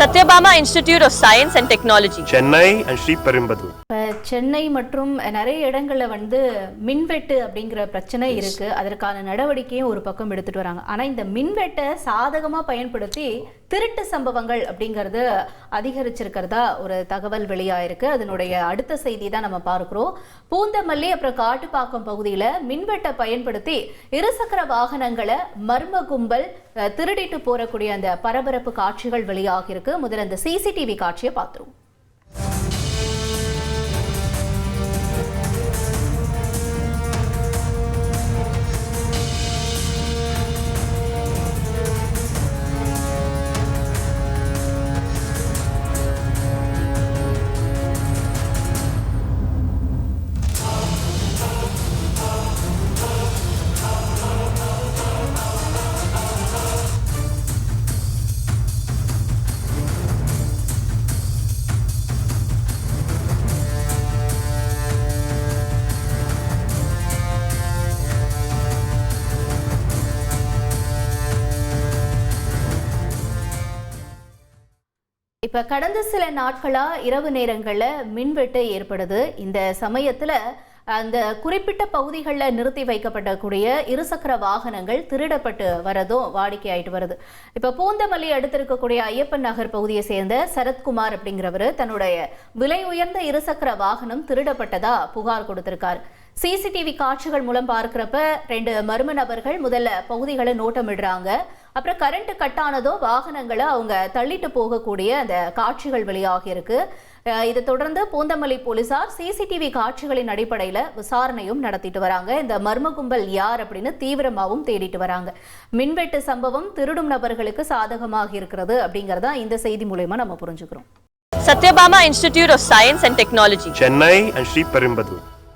Satyabama Institute of Science and Technology, Chennai and Sriperumbudur. Chennai மற்றும் நிறைய இடங்கள்ல மின்வெட்டு அப்படிங்கிற பிரச்சனை இருக்கு. அதற்கான நடவடிக்கையும் ஒரு பக்கம் எடுத்துட்டு வராங்க. ஆனா இந்த மின்வெட்டை சாதகமா பயன்படுத்தி திருட்டு சம்பவங்கள் அப்படிங்கிறது அதிகரிச்சிருக்கிறதா ஒரு தகவல் வெளியாயிருக்கு. அதனுடைய அடுத்த செய்தி தான் நம்ம பார்க்கிறோம். பூந்தமல்லி அப்புறம் காட்டுப்பாக்கம் பகுதியில மின்வெட்டை பயன்படுத்தி இருசக்கர வாகனங்களை மர்ம கும்பல் திருடிட்டு போறக்கூடிய அந்த பரபரப்பு காட்சிகள் வெளியாகிருக்கு. முதல்ல அந்த சிசிடிவி காட்சியை பார்த்துருவோம். இப்ப கடந்த சில நாட்களா இரவு நேரங்கள்ல மின்வெட்டு ஏற்படுது. இந்த சமயத்துல அந்த குறிப்பிட்ட பகுதிகளில் நிறுத்தி வைக்கப்படக்கூடிய இருசக்கர வாகனங்கள் திருடப்பட்டு வரதும் வாடிக்கையாயிட்டு வருது. இப்ப பூந்தமல்லி அடுத்து இருக்கக்கூடிய ஐயப்பன் நகர் பகுதியை சேர்ந்த சரத்குமார் அப்படிங்கிறவர் தன்னுடைய விலை உயர்ந்த இருசக்கர வாகனம் திருடப்பட்டதா புகார் கொடுத்திருக்காரு. சிசிடிவி காட்சிகள் மூலம் பார்க்கிறப்ப 2 மர்ம நபர்கள் முதல்ல பகுதிகளை நோட்டமிடுறாங்க. அப்புறம் கரண்ட் கட் ஆனதோ வாகனங்களை அவங்க தள்ளிட்டு போகக்கூடிய அந்த காட்சிகள் வெளியாகி இருக்கு. இதை தொடர்ந்து பூந்தமல்லி போலீசார் சிசிடிவி காட்சிகளின் அடிப்படையில் விசாரணையும் நடத்திட்டு வராங்க. இந்த மர்ம கும்பல் யார் அப்படின்னு தீவிரமாகவும் தேடிட்டு வராங்க. மின்வெட்டு சம்பவம் திருடும் நபர்களுக்கு சாதகமாக இருக்கிறது அப்படிங்கறத இந்த செய்தி மூலமா நம்ம புரிஞ்சுக்கிறோம். Satyabama Institute of Science and Technology, Chennai and Sriperumbudur.